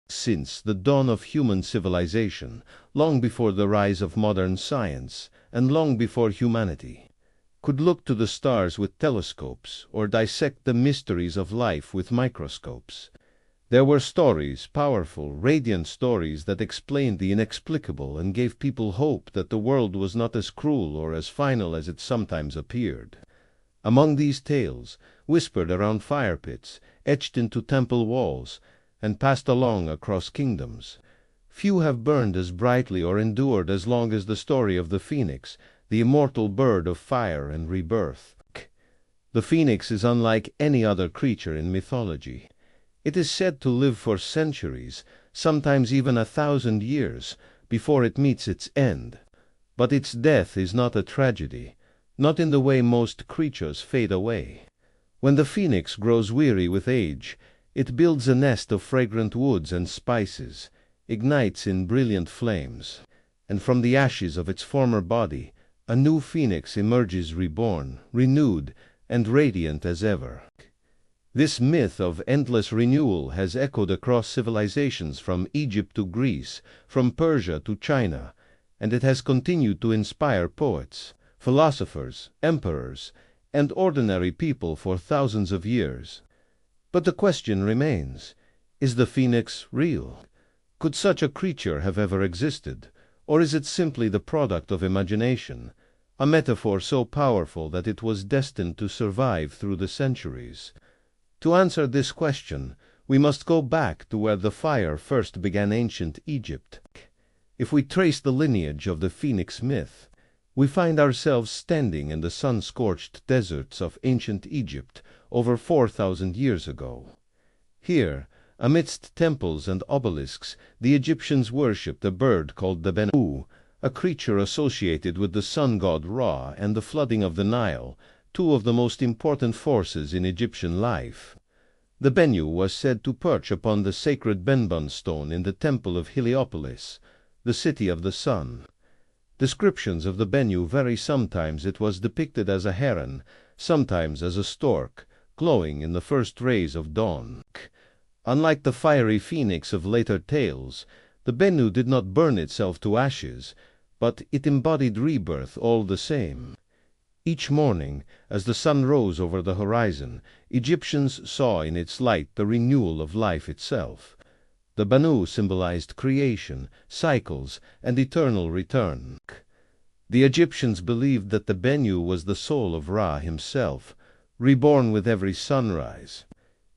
since the dawn of human civilization, long before the rise of modern science, and long before humanity could look to the stars with telescopes or dissect the mysteries of life with microscopes. There were stories, powerful, radiant stories that explained the inexplicable and gave people hope that the world was not as cruel or as final as it sometimes appeared. Among these tales, whispered around fire pits, etched into temple walls, and passed along across kingdoms, few have burned as brightly or endured as long as the story of the phoenix, the immortal bird of fire and rebirth. The phoenix is unlike any other creature in mythology. It is said to live for centuries, sometimes even 1,000 years, before it meets its end. But its death is not a tragedy, not in the way most creatures fade away. When the phoenix grows weary with age, it builds a nest of fragrant woods and spices, ignites in brilliant flames, and from the ashes of its former body, a new phoenix emerges reborn, renewed, and radiant as ever. This myth of endless renewal has echoed across civilizations from Egypt to Greece, from Persia to China, and it has continued to inspire poets, philosophers, emperors, and ordinary people for thousands of years. But the question remains, is the phoenix real? Could such a creature have ever existed, or is it simply the product of imagination, a metaphor so powerful that it was destined to survive through the centuries? To answer this question, we must go back to where the fire first began ancient Egypt. If we trace the lineage of the phoenix myth, we find ourselves standing in the sun-scorched deserts of ancient Egypt over 4,000 years ago. Here, amidst temples and obelisks, the Egyptians worshipped a bird called the Bennu, a creature associated with the sun god Ra and the flooding of the Nile, two of the most important forces in Egyptian life. The Bennu was said to perch upon the sacred Benbon stone in the temple of Heliopolis, the city of the sun. Descriptions of the Bennu vary. Sometimes it was depicted as a heron, sometimes as a stork, glowing in the first rays of dawn. Unlike the fiery phoenix of later tales, the Bennu did not burn itself to ashes, but it embodied rebirth all the same. Each morning, as the sun rose over the horizon, Egyptians saw in its light the renewal of life itself. The Bennu symbolized creation, cycles, and eternal return. The Egyptians believed that the Bennu was the soul of Ra himself, reborn with every sunrise.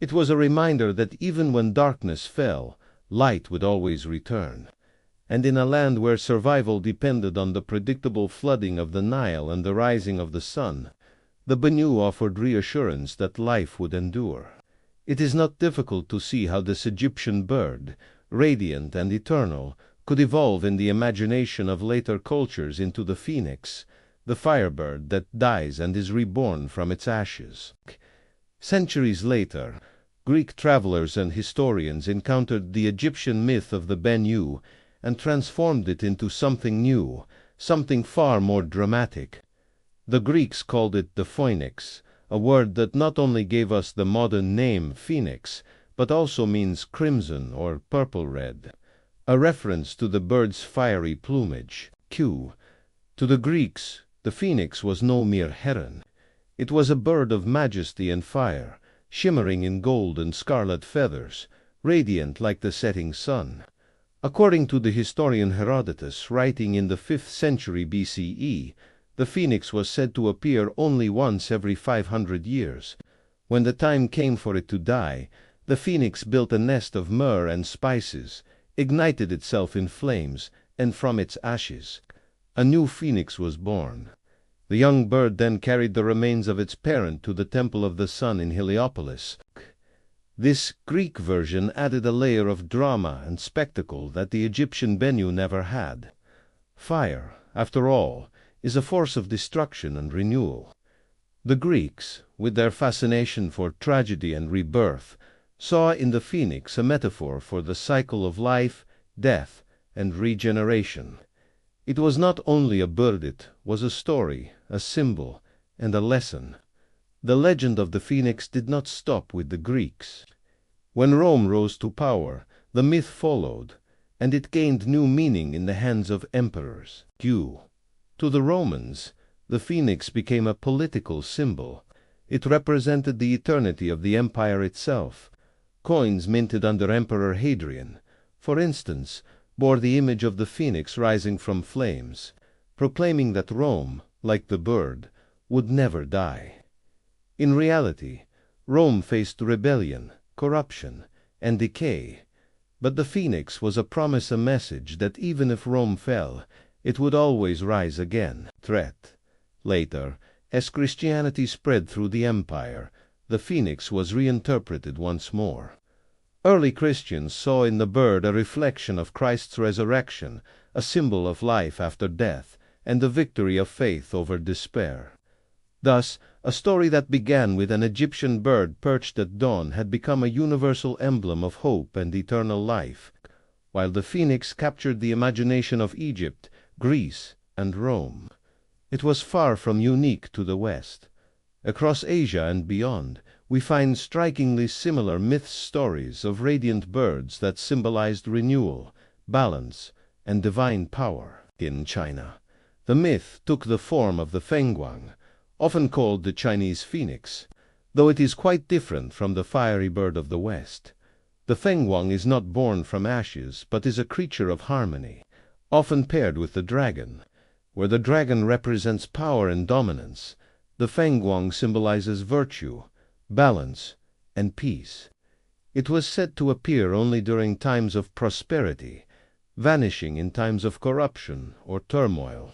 It was a reminder that even when darkness fell, light would always return. And in a land where survival depended on the predictable flooding of the Nile and the rising of the sun, the Bennu offered reassurance that life would endure. It is not difficult to see how this Egyptian bird, radiant and eternal, could evolve in the imagination of later cultures into the phoenix, the firebird that dies and is reborn from its ashes. Centuries later, Greek travelers and historians encountered the Egyptian myth of the Bennu and transformed it into something new, something far more dramatic. The Greeks called it the phoenix, a word that not only gave us the modern name phoenix, but also means crimson or purple-red, a reference to the bird's fiery plumage. To the Greeks, the phoenix was no mere heron. It was a bird of majesty and fire, shimmering in gold and scarlet feathers, radiant like the setting sun. According to the historian Herodotus, writing in the 5th century BCE, the phoenix was said to appear only once every 500 years. When the time came for it to die, the phoenix built a nest of myrrh and spices, ignited itself in flames, and from its ashes a new phoenix was born. The young bird then carried the remains of its parent to the temple of the sun in Heliopolis. This Greek version added a layer of drama and spectacle that the Egyptian Bennu never had. Fire, after all, is a force of destruction and renewal. The Greeks, with their fascination for tragedy and rebirth, saw in the phoenix a metaphor for the cycle of life, death, and regeneration. It was not only a bird, it was a story, a symbol, and a lesson. The legend of the phoenix did not stop with the Greeks. When Rome rose to power, The myth followed, and it gained new meaning in the hands of emperors. To the Romans, the phoenix became a political symbol. It represented the eternity of the empire itself. Coins minted under Emperor Hadrian, for instance, bore the image of the phoenix rising from flames, proclaiming that Rome, like the bird, would never die. In reality, Rome faced rebellion, corruption, and decay, but the phoenix was a promise, a message that even if Rome fell, it would always rise again. Later, as Christianity spread through the empire, the phoenix was reinterpreted once more. Early Christians saw in the bird a reflection of Christ's resurrection, a symbol of life after death, and the victory of faith over despair. Thus, a story that began with an Egyptian bird perched at dawn had become a universal emblem of hope and eternal life, while the phoenix captured the imagination of Egypt, Greece, and Rome. It was far from unique to the West. Across Asia and beyond, we find strikingly similar myth stories of radiant birds that symbolized renewal, balance, and divine power. In China, the myth took the form of the Fenghuang, often called the Chinese phoenix, though it is quite different from the fiery bird of the West. The Fenghuang is not born from ashes, but is a creature of harmony, often paired with the dragon. Where the dragon represents power and dominance, the Fenghuang symbolizes virtue, balance, and peace. It was said to appear only during times of prosperity, vanishing in times of corruption or turmoil.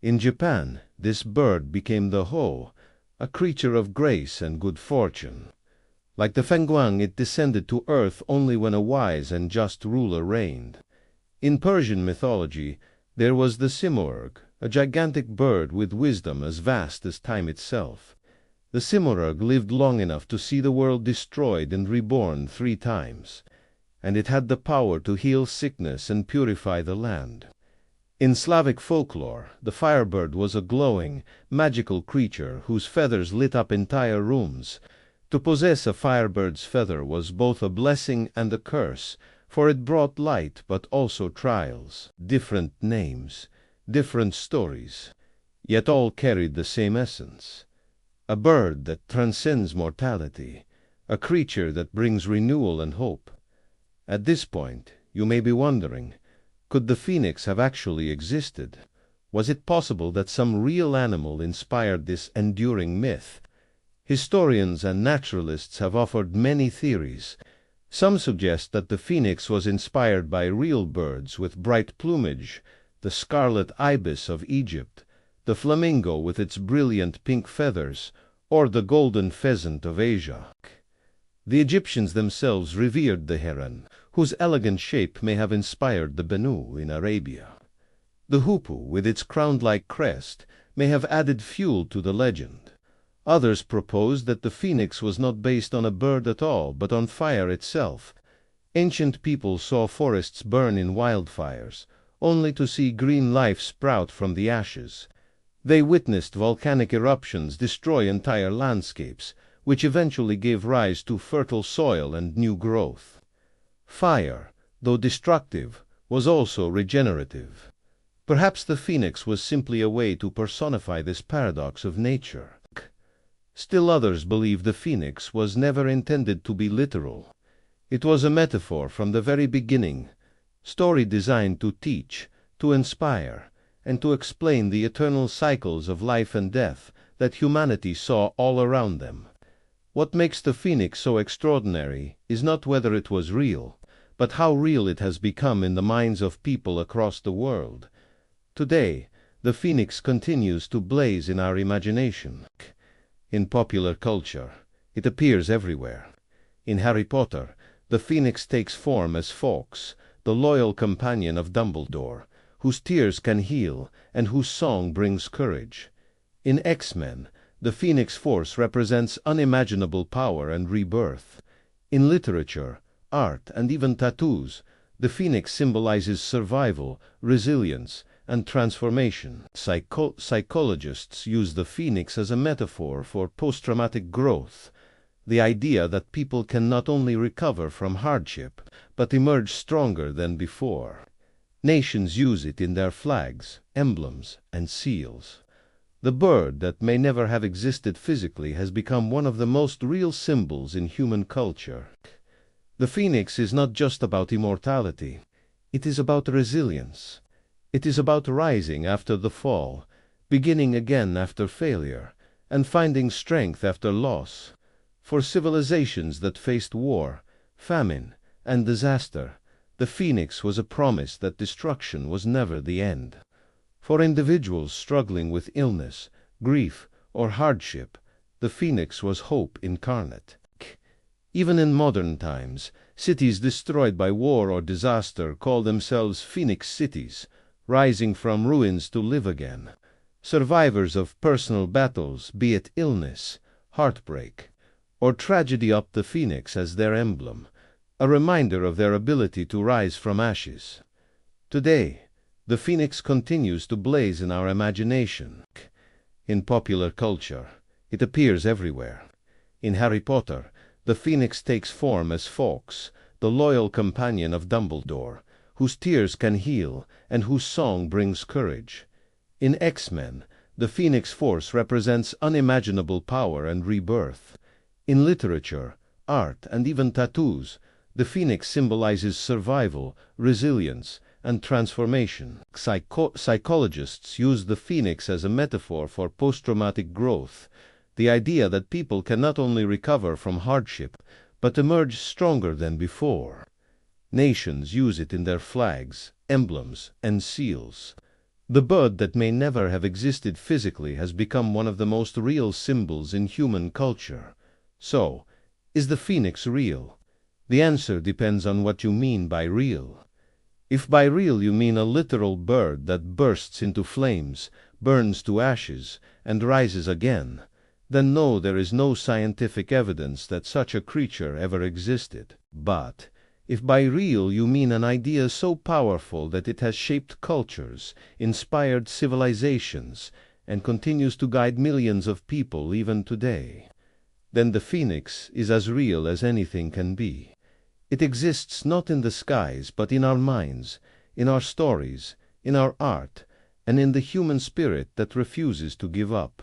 In Japan, this bird became the Ho, a creature of grace and good fortune. Like the Fenghuang, it descended to earth only when a wise and just ruler reigned. In Persian mythology, there was the Simurgh, a gigantic bird with wisdom as vast as time itself. The Simurgh lived long enough to see the world destroyed and reborn 3 times, and it had the power to heal sickness and purify the land. In Slavic folklore, the firebird was a glowing, magical creature whose feathers lit up entire rooms. To possess a firebird's feather was both a blessing and a curse, for it brought light but also trials. Different names, different stories, yet all carried the same essence. A bird that transcends mortality, a creature that brings renewal and hope. At this point, you may be wondering, could the phoenix have actually existed? Was it possible that some real animal inspired this enduring myth? Historians and naturalists have offered many theories. Some suggest that the phoenix was inspired by real birds with bright plumage, the scarlet ibis of Egypt, the flamingo with its brilliant pink feathers, or the golden pheasant of Asia. The Egyptians themselves revered the heron, whose elegant shape may have inspired the Bennu in Arabia. The hoopoe, with its crown-like crest, may have added fuel to the legend. Others propose that the phoenix was not based on a bird at all, but on fire itself. Ancient people saw forests burn in wildfires, only to see green life sprout from the ashes. They witnessed volcanic eruptions destroy entire landscapes, which eventually gave rise to fertile soil and new growth. Fire, though destructive, was also regenerative. Perhaps the phoenix was simply a way to personify this paradox of nature. Still others believe the phoenix was never intended to be literal. It was a metaphor from the very beginning, story designed to teach, to inspire, and to explain the eternal cycles of life and death that humanity saw all around them. What makes the phoenix so extraordinary is not whether it was real, but how real it has become in the minds of people across the world. Today, the phoenix continues to blaze in our imagination. In popular culture, it appears everywhere. In Harry Potter, the phoenix takes form as Fawkes, the loyal companion of Dumbledore, whose tears can heal and whose song brings courage. In X-Men, the Phoenix Force represents unimaginable power and rebirth. In literature, art, and even tattoos, the phoenix symbolizes survival, resilience, and transformation. Psychologists use the phoenix as a metaphor for post-traumatic growth. the idea that people can not only recover from hardship, but emerge stronger than before. Nations use it in their flags, emblems, and seals. The bird that may never have existed physically has become one of the most real symbols in human culture. The phoenix is not just about immortality. It is about resilience. It is about rising after the fall, beginning again after failure, and finding strength after loss. For civilizations that faced war, famine, and disaster, the phoenix was a promise that destruction was never the end. For individuals struggling with illness, grief, or hardship, the phoenix was hope incarnate. Even in modern times, cities destroyed by war or disaster call themselves phoenix cities, rising from ruins to live again. Survivors of personal battles, be it illness, heartbreak, or tragedy, up the phoenix as their emblem, a reminder of their ability to rise from ashes. Today, the phoenix continues to blaze in our imagination. In popular culture, it appears everywhere. In Harry Potter, the phoenix takes form as Fawkes, the loyal companion of Dumbledore, whose tears can heal and whose song brings courage. In X-Men, the Phoenix Force represents unimaginable power and rebirth. In literature, art, and even tattoos, the phoenix symbolizes survival, resilience, and transformation. Psychologists use the phoenix as a metaphor for post-traumatic growth, the idea that people can not only recover from hardship, but emerge stronger than before. Nations use it in their flags, emblems, and seals. The bird that may never have existed physically has become one of the most real symbols in human culture. So, is the phoenix real? The answer depends on what you mean by real. If by real you mean a literal bird that bursts into flames, burns to ashes, and rises again, then no, there is no scientific evidence that such a creature ever existed. But if by real you mean an idea so powerful that it has shaped cultures, inspired civilizations, and continues to guide millions of people even today, then the phoenix is as real as anything can be. It exists not in the skies, but in our minds, in our stories, in our art, and in the human spirit that refuses to give up.